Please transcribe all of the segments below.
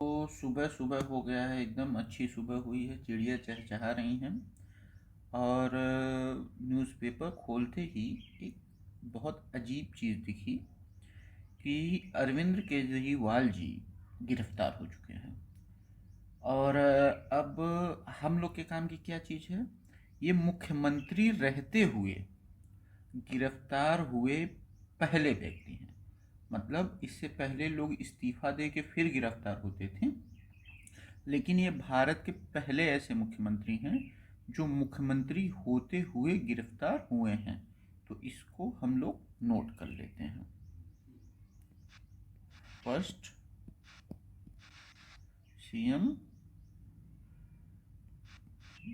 तो सुबह सुबह हो गया है, एकदम अच्छी सुबह हुई है, चिड़िया चहचहा रही हैं। और न्यूज़पेपर खोलते ही एक बहुत अजीब चीज़ दिखी कि अरविंद केजरीवाल जी गिरफ्तार हो चुके हैं। और अब हम लोग के काम की क्या चीज़ है, ये मुख्यमंत्री रहते हुए गिरफ्तार हुए पहले व्यक्ति हैं। मतलब इससे पहले लोग इस्तीफा दे के फिर गिरफ्तार होते थे, लेकिन ये भारत के पहले ऐसे मुख्यमंत्री हैं जो मुख्यमंत्री होते हुए गिरफ्तार हुए हैं। तो इसको हम लोग नोट कर लेते हैं। फर्स्ट सीएम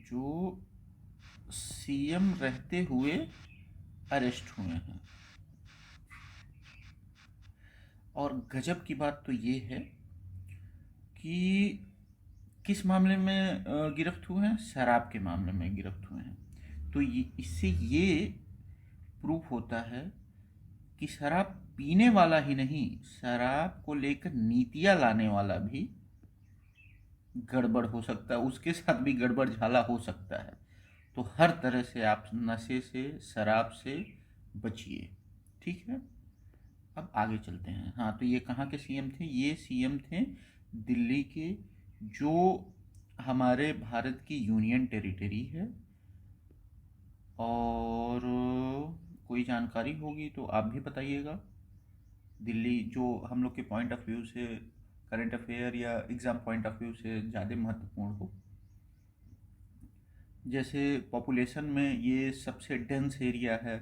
जो सीएम रहते हुए अरेस्ट हुए हैं। और गजब की बात तो ये है कि किस मामले में गिरफ्त हुए हैं, शराब के मामले में गिरफ्त हुए हैं। तो ये इससे ये प्रूफ होता है कि शराब पीने वाला ही नहीं, शराब को लेकर नीतियां लाने वाला भी गड़बड़ हो सकता है, उसके साथ भी गड़बड़ झाला हो सकता है। तो हर तरह से आप नशे से, शराब से बचिए। ठीक है, अब आगे चलते हैं। हाँ, तो ये कहाँ के सीएम थे? ये सीएम थे दिल्ली के, जो हमारे भारत की यूनियन टेरिटरी है। और कोई जानकारी होगी तो आप भी बताइएगा। दिल्ली जो हम लोग के पॉइंट ऑफ व्यू से, करंट अफेयर या एग्ज़ाम पॉइंट ऑफ व्यू से ज़्यादा महत्वपूर्ण हो। जैसे पॉपुलेशन में ये सबसे डेंस एरिया है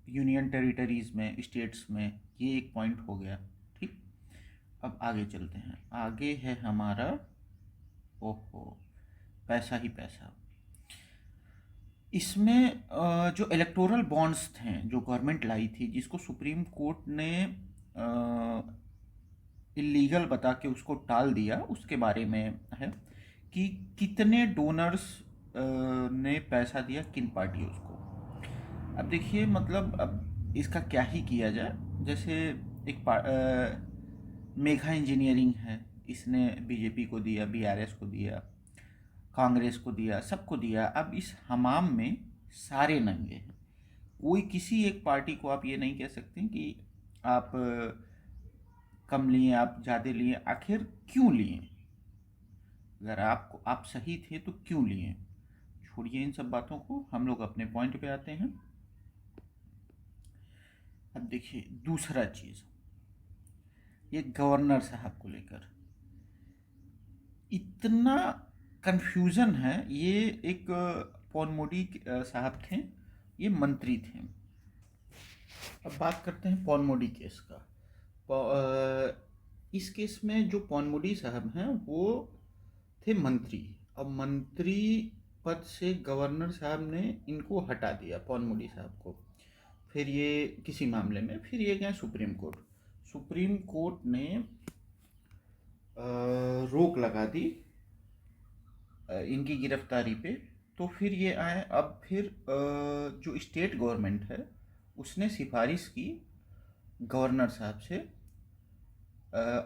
यूनियन टेरिटरीज़ में, स्टेट्स में, ये एक पॉइंट हो गया। ठीक, अब आगे चलते हैं। आगे है हमारा, ओहो, पैसा ही पैसा। इसमें जो इलेक्टोरल बॉन्ड्स थे जो गवर्नमेंट लाई थी, जिसको सुप्रीम कोर्ट ने इलीगल बता के उसको टाल दिया, उसके बारे में है कि कितने डोनर्स ने पैसा दिया किन पार्टियों को। अब देखिए, मतलब अब इसका क्या ही किया जाए। जैसे एक मेघा इंजीनियरिंग है, इसने बीजेपी को दिया, बीआरएस को दिया, कांग्रेस को दिया, सबको दिया। अब इस हमाम में सारे नंगे हैं। कोई किसी एक पार्टी को आप ये नहीं कह सकते कि आप कम लिए, आप ज़्यादा लिए। आखिर क्यों लिए? अगर आप सही थे तो क्यों लिए? छोड़िए इन सब बातों को, हम लोग अपने पॉइंट पे आते हैं। अब देखिए दूसरा चीज़, ये गवर्नर साहब को लेकर इतना कंफ्यूजन है। ये एक पॉनमोडी साहब थे, ये मंत्री थे। अब बात करते हैं पॉनमोडी केस का। इस केस में जो पॉनमोडी साहब हैं वो थे मंत्री। अब मंत्री पद से गवर्नर साहब ने इनको हटा दिया, पॉनमोडी साहब को। फिर ये किसी मामले में फिर ये गए सुप्रीम कोर्ट। सुप्रीम कोर्ट ने रोक लगा दी इनकी गिरफ्तारी पे। तो फिर ये आए। अब फिर जो स्टेट गवर्नमेंट है उसने सिफारिश की गवर्नर साहब से,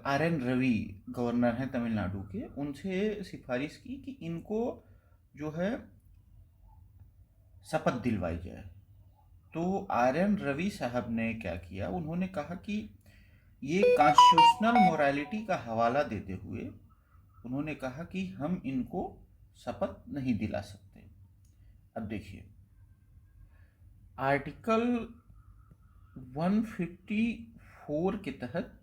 आर एन रवि गवर्नर हैं तमिलनाडु के, उनसे सिफारिश की कि इनको जो है शपथ दिलवाई जाए। तो आर एन रवि साहब ने क्या किया, उन्होंने कहा कि ये कॉन्स्टिट्यूशनल मोरालिटी का हवाला देते हुए उन्होंने कहा कि हम इनको शपथ नहीं दिला सकते। अब देखिए, आर्टिकल 154 के तहत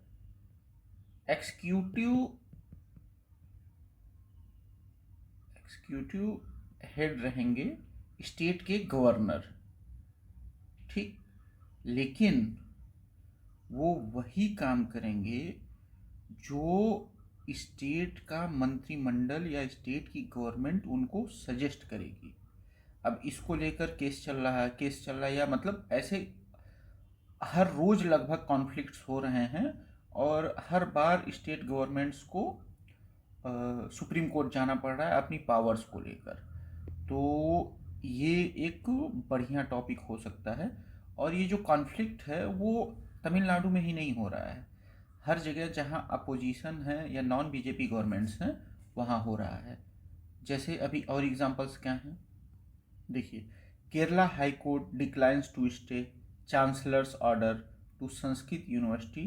एग्जीक्यूटिव हेड रहेंगे स्टेट के गवर्नर। ठीक, लेकिन वो वही काम करेंगे जो स्टेट का मंत्रिमंडल या स्टेट की गवर्नमेंट उनको सजेस्ट करेगी। अब इसको लेकर केस चल रहा है, या मतलब ऐसे हर रोज लगभग कॉन्फ्लिक्ट्स हो रहे हैं। और हर बार स्टेट गवर्नमेंट्स को सुप्रीम कोर्ट जाना पड़ रहा है अपनी पावर्स को लेकर। तो ये एक बढ़िया टॉपिक हो सकता है। और ये जो कॉन्फ्लिक्ट है वो तमिलनाडु में ही नहीं हो रहा है, हर जगह जहाँ अपोजिशन है या नॉन बीजेपी गवर्नमेंट्स हैं वहाँ हो रहा है। जैसे अभी और एग्जांपल्स क्या हैं, देखिए, Kerala high court declines to stay chancellor's order to Sanskrit university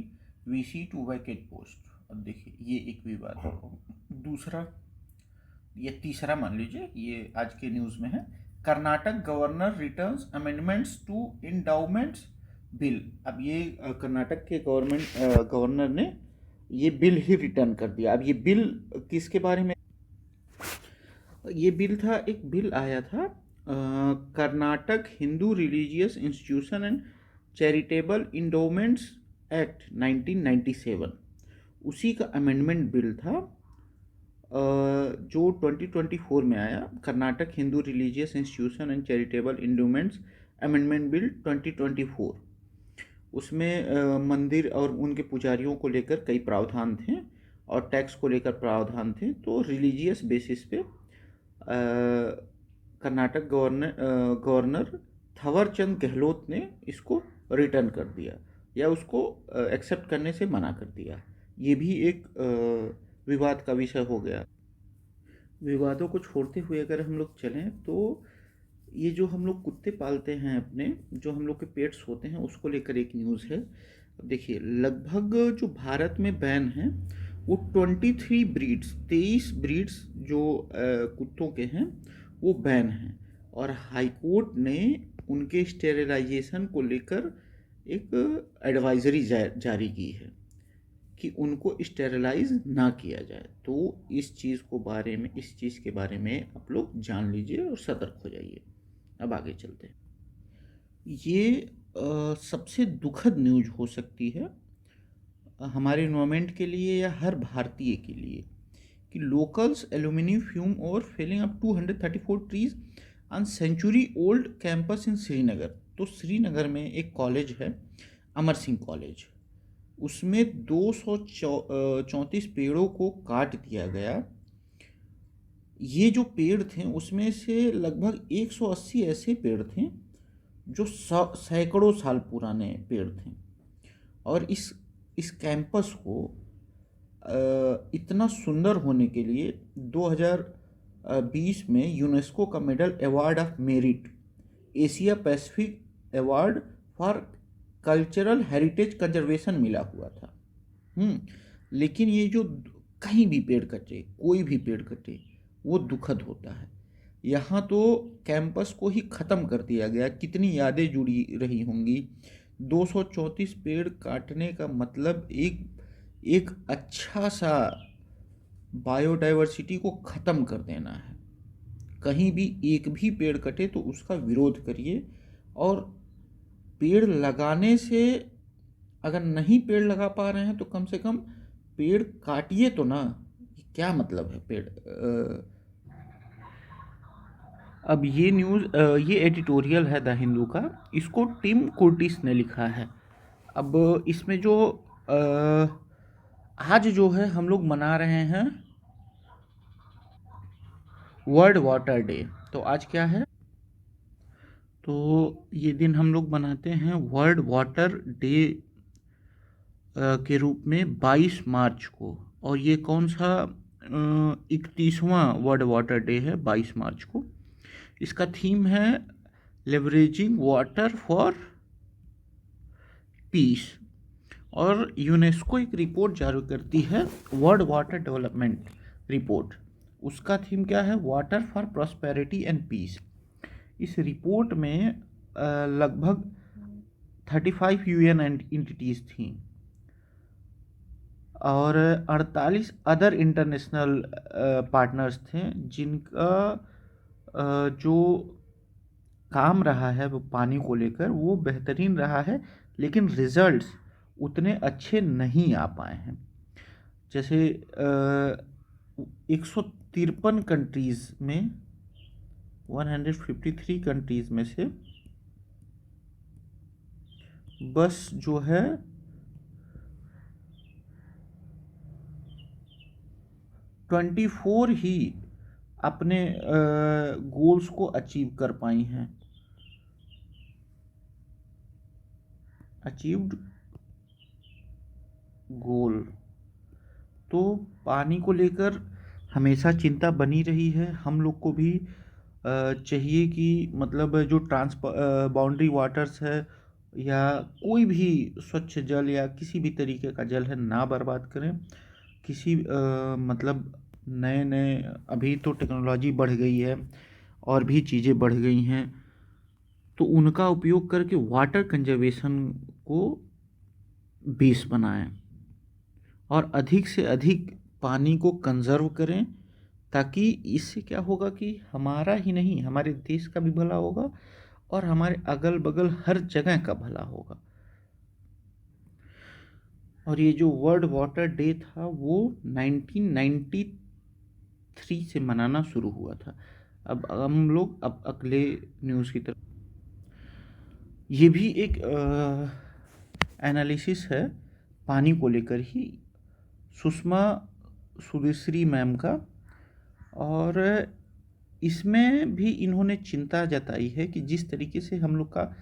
VC to vacate post. अब देखिए ये एक विवाद है। दूसरा, ये तीसरा मान लीजिए, ये आज के न्यूज़ में है, Karnataka governor returns amendments to endowments bill. अब ये कर्नाटक के गवर्नर ने ये बिल ही रिटर्न कर दिया। अब ये बिल किसके बारे में, ये बिल था, एक बिल आया था Karnataka Hindu religious institution and charitable endowments act 1997, उसी का अमेंडमेंट बिल था जो 2024 में आया, Karnataka Hindu religious institution and charitable endowments amendment bill 2024। उसमें मंदिर और उनके पुजारियों को लेकर कई प्रावधान थे और टैक्स को लेकर प्रावधान थे। तो रिलीजियस बेसिस पे कर्नाटक गवर्नर थावरचंद गहलोत ने इसको रिटर्न कर दिया या उसको एक्सेप्ट करने से मना कर दिया। ये भी एक विवाद का विषय हो गया। विवादों को छोड़ते हुए अगर हम लोग चलें तो ये जो हम लोग कुत्ते पालते हैं अपने, जो हम लोग के पेट्स होते हैं, उसको लेकर एक न्यूज़ है। देखिए, लगभग जो भारत में बैन है वो 23 ब्रीड्स जो कुत्तों के हैं वो बैन हैं, और हाई कोर्ट ने उनके स्टेरिलाइजेशन को लेकर एक एडवाइजरी जारी की है कि उनको स्टेरिलाइज ना किया जाए। तो इस चीज़ के बारे में आप लोग जान लीजिए और सतर्क हो जाइए। अब आगे चलते हैं। ये सबसे दुखद न्यूज हो सकती है हमारे एनवायरमेंट के लिए या हर भारतीय के लिए कि लोकल्स एल्यूमिनियम फ्यूम और felling up 234 trees on century old campus in Srinagar. तो श्रीनगर में एक कॉलेज है, अमर सिंह कॉलेज, उसमें 234 पेड़ों को काट दिया गया। ये जो पेड़ थे उसमें से लगभग 180 ऐसे पेड़ थे जो सैकड़ों साल पुराने पेड़ थे, और इस कैंपस को इतना सुंदर होने के लिए 2020 में यूनेस्को का medal award of merit, Asia Pacific award for cultural heritage conservation मिला हुआ था। लेकिन ये जो कहीं भी पेड़ कटे, कोई भी पेड़ कटे, वो दुखद होता है। यहाँ तो कैंपस को ही ख़त्म कर दिया गया। कितनी यादें जुड़ी रही होंगी। 234 पेड़ काटने का मतलब एक अच्छा सा बायोडाइवर्सिटी को ख़त्म कर देना है। कहीं भी एक भी पेड़ कटे तो उसका विरोध करिए, और पेड़ लगाने से, अगर नहीं पेड़ लगा पा रहे हैं तो कम से कम पेड़ काटिए तो ना। क्या मतलब है पेड़। अब ये न्यूज़, ये एडिटोरियल है द हिंदू का, इसको टिम कुर्टिस ने लिखा है। अब इसमें जो आज जो है हम लोग मना रहे हैं वर्ल्ड वाटर डे। तो आज क्या है, तो ये दिन हम लोग मनाते हैं वर्ल्ड वाटर डे के रूप में 22 मार्च को। और ये कौन सा 31वां वर्ल्ड वाटर डे है 22 मार्च को। इसका थीम है लेवरेजिंग वाटर फॉर पीस, और यूनेस्को एक रिपोर्ट जारी करती है वर्ल्ड वाटर डेवलपमेंट रिपोर्ट। उसका थीम क्या है, water for prosperity and peace. इस रिपोर्ट में लगभग 35 यूएन एंटिटीज़ थीं और 48 अदर इंटरनेशनल पार्टनर्स थे, जिनका जो काम रहा है वो पानी को लेकर वो बेहतरीन रहा है, लेकिन रिजल्ट्स उतने अच्छे नहीं आ पाए हैं। जैसे 153 कंट्रीज़ में, 153 कंट्रीज़ में से बस जो है 24 ही अपने गोल्स को अचीव कर पाई हैं। अचीव्ड गोल। तो पानी को लेकर हमेशा चिंता बनी रही है। हम लोग को भी चाहिए कि मतलब जो बाउंड्री वाटर्स है या कोई भी स्वच्छ जल या किसी भी तरीके का जल है ना बर्बाद करें। किसी मतलब नए नए अभी तो टेक्नोलॉजी बढ़ गई है और भी चीज़ें बढ़ गई हैं, तो उनका उपयोग करके वाटर कंजर्वेशन को बेस बनाएं और अधिक से अधिक पानी को कंजर्व करें, ताकि इससे क्या होगा कि हमारा ही नहीं हमारे देश का भी भला होगा और हमारे अगल बगल हर जगह का भला होगा। और ये जो वर्ल्ड वाटर डे था वो 1993 से मनाना शुरू हुआ था। अब हम लोग अब अगले न्यूज़ की तरफ। ये भी एक एनालिसिस है पानी को लेकर ही, सुषमा सुदेश्री मैम का। और इसमें भी इन्होंने चिंता जताई है कि जिस तरीके से हम लोग का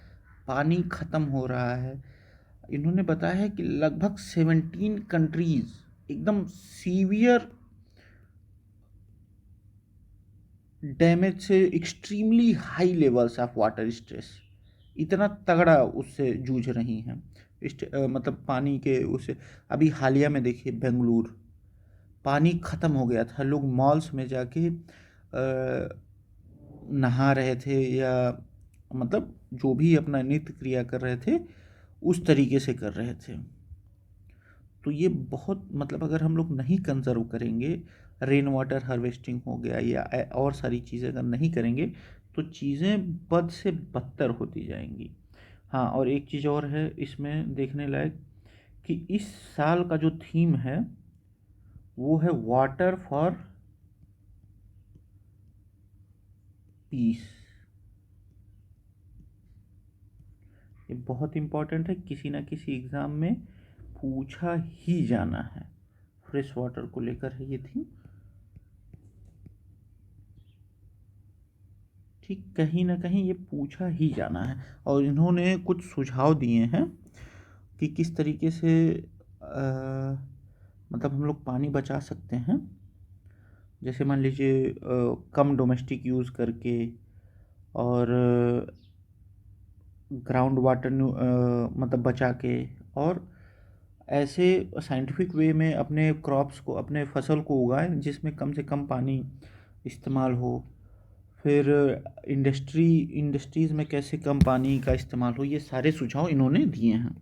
पानी ख़त्म हो रहा है। इन्होंने बताया है कि लगभग 17 कंट्रीज़ एकदम सीवियर डैमेज से extremely high levels of water stress, इतना तगड़ा उससे जूझ रही हैं। मतलब पानी के उससे अभी हालिया में देखिए बेंगलुरु पानी ख़त्म हो गया था, लोग मॉल्स में जाके नहा रहे थे या मतलब जो भी अपना नित्य क्रिया कर रहे थे उस तरीके से कर रहे थे। तो ये बहुत मतलब अगर हम लोग नहीं कंजर्व करेंगे, रेन वाटर हार्वेस्टिंग हो गया या और सारी चीज़ें अगर नहीं करेंगे तो चीज़ें बद से बदतर होती जाएंगी। हाँ, और एक चीज़ और है इसमें देखने लायक कि इस साल का जो थीम है वो है वाटर फॉर पीस। ये बहुत इम्पोर्टेंट है, किसी ना किसी एग्ज़ाम में पूछा ही जाना है। फ्रेश वाटर को लेकर है ये थीम। ठीक, कहीं ना कहीं ये पूछा ही जाना है। और इन्होंने कुछ सुझाव दिए हैं कि किस तरीके से मतलब हम लोग पानी बचा सकते हैं। जैसे मान लीजिए कम डोमेस्टिक यूज़ करके और ग्राउंड वाटर मतलब बचा के, और ऐसे साइंटिफिक वे में अपने क्रॉप्स को अपने फसल को उगाएं जिसमें कम से कम पानी इस्तेमाल हो। फिर इंडस्ट्रीज़ में कैसे कम पानी का इस्तेमाल हो, ये सारे सुझाव इन्होंने दिए हैं।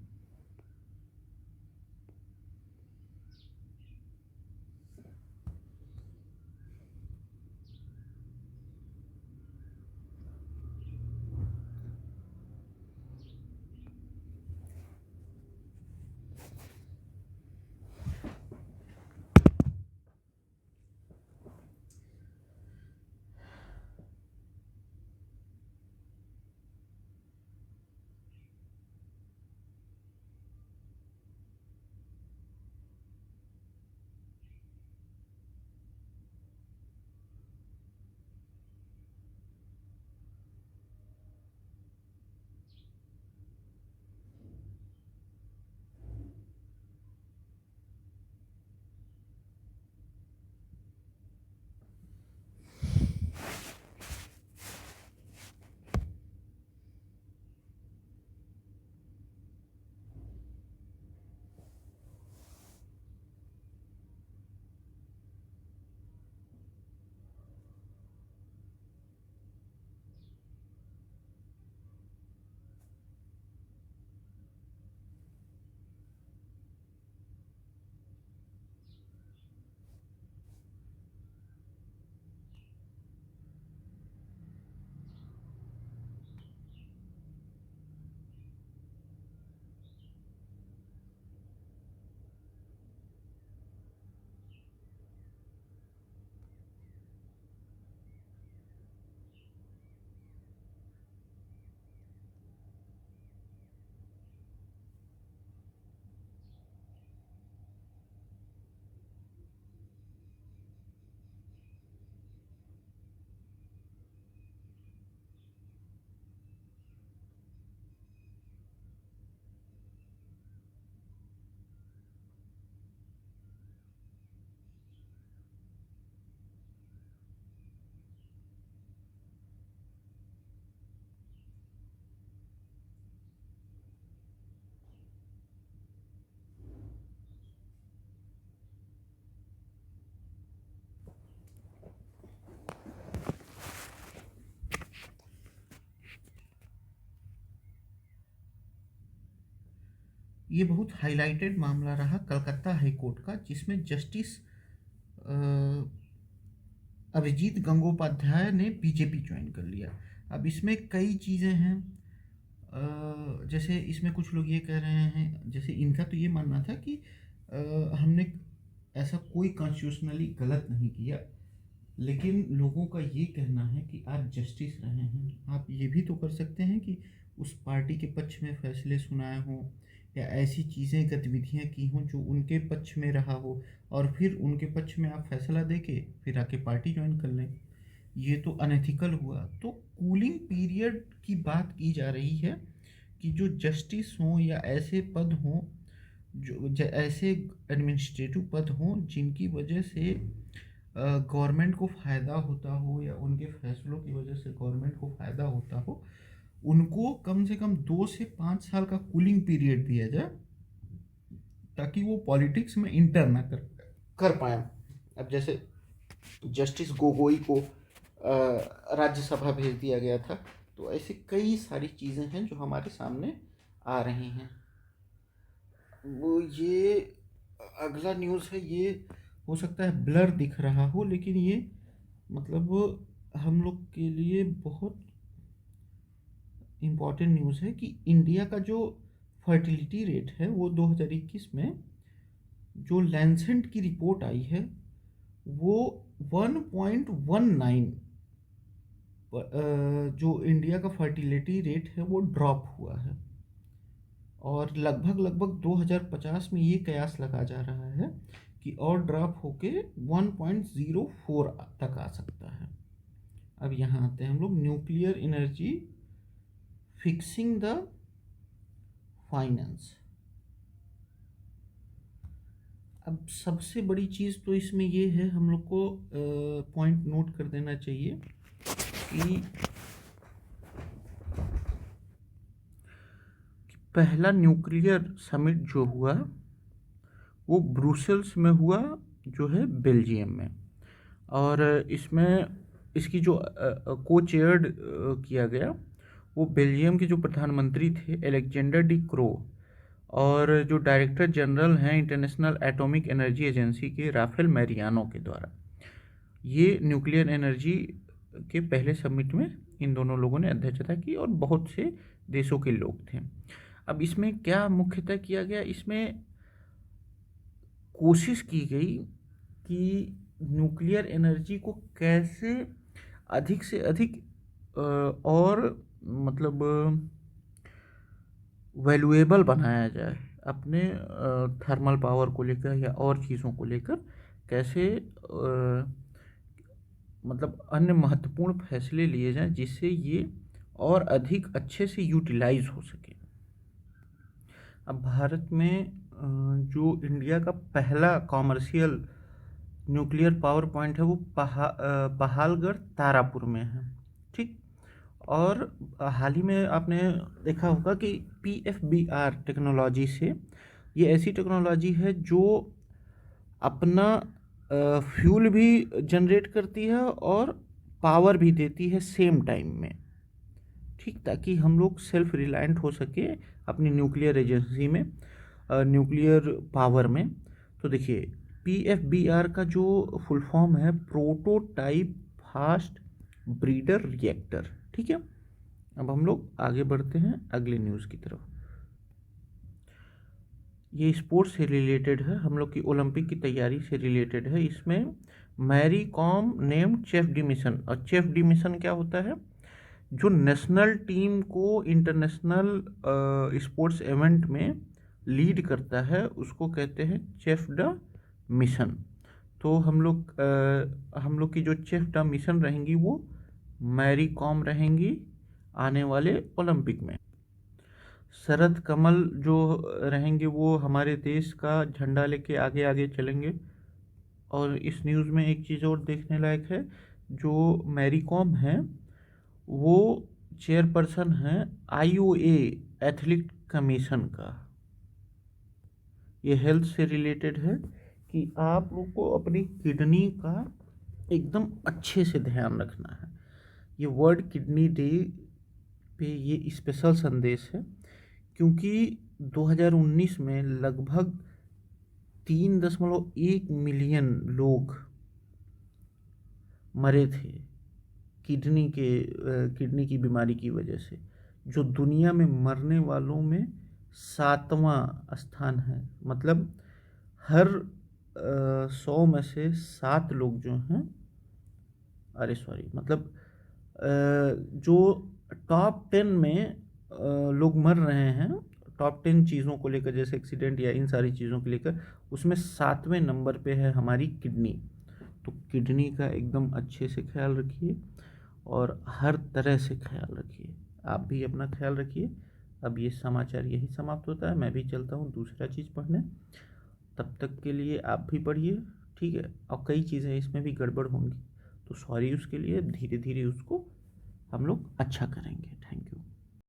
ये बहुत हाईलाइटेड मामला रहा कलकत्ता हाई कोर्ट का, जिसमें जस्टिस अभिजीत गंगोपाध्याय ने बीजेपी ज्वाइन कर लिया। अब इसमें कई चीज़ें हैं, जैसे इसमें कुछ लोग ये कह रहे हैं, जैसे इनका तो ये मानना था कि हमने ऐसा कोई कॉन्स्टिट्यूशनली गलत नहीं किया, लेकिन लोगों का ये कहना है कि आप जस्टिस रहे हैं, आप ये भी तो कर सकते हैं कि उस पार्टी के पक्ष में फैसले सुनाए हों या ऐसी चीज़ें गतिविधियां की हों जो उनके पक्ष में रहा हो, और फिर उनके पक्ष में आप फैसला दे के फिर आके पार्टी ज्वाइन कर लें। ये तो अनएथिकल हुआ। तो कूलिंग पीरियड की बात की जा रही है कि जो जस्टिस हों या ऐसे पद हों, जो ऐसे एडमिनिस्ट्रेटिव पद हों जिनकी वजह से गवर्नमेंट को फ़ायदा होता हो या उनके फैसलों की वजह से गवर्नमेंट को फ़ायदा होता हो, उनको कम से कम 2 से 5 साल का कूलिंग पीरियड दिया जाए, ताकि वो पॉलिटिक्स में इंटर ना कर पाए। अब जैसे जस्टिस गोगोई को राज्यसभा भेज दिया गया था, तो ऐसे कई सारी चीज़ें हैं जो हमारे सामने आ रही हैं। वो ये अगला न्यूज़ है, ये हो सकता है ब्लर दिख रहा हो, लेकिन ये मतलब हम लोग के लिए बहुत इम्पॉर्टेंट न्यूज़ है कि इंडिया का जो फर्टिलिटी रेट है वो 2021 में जो लैंसेट की रिपोर्ट आई है वो 1.19 जो इंडिया का फर्टिलिटी रेट है वो ड्रॉप हुआ है, और लगभग 2050 में ये कयास लगा जा रहा है कि और ड्रॉप होके 1.04 तक आ सकता है। अब यहाँ आते हैं हम लोग, nuclear energy fixing the finance. अब सबसे बड़ी चीज़ तो इसमें ये है, हम लोग को पॉइंट नोट कर देना चाहिए कि पहला न्यूक्लियर समिट जो हुआ वो ब्रुसेल्स में हुआ, जो है बेल्जियम में, और इसमें इसकी जो को चेयर्ड किया गया वो बेल्जियम के जो प्रधानमंत्री थे एलेक्जेंडर डी क्रो, और जो डायरेक्टर जनरल हैं इंटरनेशनल एटॉमिक एनर्जी एजेंसी के राफेल मैरियानो के द्वारा। ये न्यूक्लियर एनर्जी के पहले समिट में इन दोनों लोगों ने अध्यक्षता की और बहुत से देशों के लोग थे। अब इसमें क्या मुख्यतः किया गया, इसमें कोशिश की गई कि न्यूक्लियर एनर्जी को कैसे अधिक से अधिक और मतलब वैल्यूएबल बनाया जाए, अपने थर्मल पावर को लेकर या और चीज़ों को लेकर कैसे मतलब अन्य महत्वपूर्ण फैसले लिए जाएं जिससे ये और अधिक अच्छे से यूटिलाइज हो सके। अब भारत में जो इंडिया का पहला कॉमर्शियल न्यूक्लियर पावर पॉइंट है वो पहालगढ़ तारापुर में है, ठीक। और हाल ही में आपने देखा होगा कि PFBR टेक्नोलॉजी से, ये ऐसी टेक्नोलॉजी है जो अपना फ्यूल भी जनरेट करती है और पावर भी देती है सेम टाइम में, ठीक, ताकि हम लोग सेल्फ रिलायंट हो सके अपनी न्यूक्लियर एजेंसी में, न्यूक्लियर पावर में। तो देखिए PFBR का जो फुल फॉर्म है प्रोटोटाइप फास्ट ब्रीडर रिएक्टर, ठीक है। अब हम लोग आगे बढ़ते हैं अगले न्यूज़ की तरफ। ये स्पोर्ट्स से रिलेटेड है, हम लोग की ओलंपिक की तैयारी से रिलेटेड है। इसमें Mary Kom named chief de mission, और चीफ डी मिशन क्या होता है, जो नेशनल टीम को इंटरनेशनल स्पोर्ट्स इवेंट में लीड करता है उसको कहते हैं चीफ द मिशन। तो हम लोग की जो चीफ द मिशन रहेंगी वो मैरी कॉम रहेंगी आने वाले ओलंपिक में। शरद कमल जो रहेंगे वो हमारे देश का झंडा लेके आगे आगे चलेंगे। और इस न्यूज़ में एक चीज़ और देखने लायक है, जो मैरी कॉम है वो चेयरपर्सन है IOA एथलीट कमीशन का। ये हेल्थ से रिलेटेड है कि आप लोग को अपनी किडनी का एकदम अच्छे से ध्यान रखना है। ये वर्ल्ड किडनी डे पे ये स्पेशल संदेश है, क्योंकि 2019 में लगभग 3.1 मिलियन लोग मरे थे किडनी की बीमारी की वजह से, जो दुनिया में मरने वालों में 7वां स्थान है। मतलब हर 100 में से 7 लोग जो हैं, अरे सॉरी, मतलब जो टॉप 10 में लोग मर रहे हैं, टॉप 10 चीज़ों को लेकर, जैसे एक्सीडेंट या इन सारी चीज़ों को लेकर, उसमें 7वें नंबर पे है हमारी किडनी। तो किडनी का एकदम अच्छे से ख्याल रखिए और हर तरह से ख्याल रखिए। आप भी अपना ख्याल रखिए। अब ये समाचार यही समाप्त होता है, मैं भी चलता हूँ दूसरा चीज़ पढ़ने। तब तक के लिए आप भी पढ़िए, ठीक है। और कई चीज़ें इसमें भी गड़बड़ होंगी, तो सॉरी उसके लिए, धीरे धीरे उसको हम लोग अच्छा करेंगे। Thank you.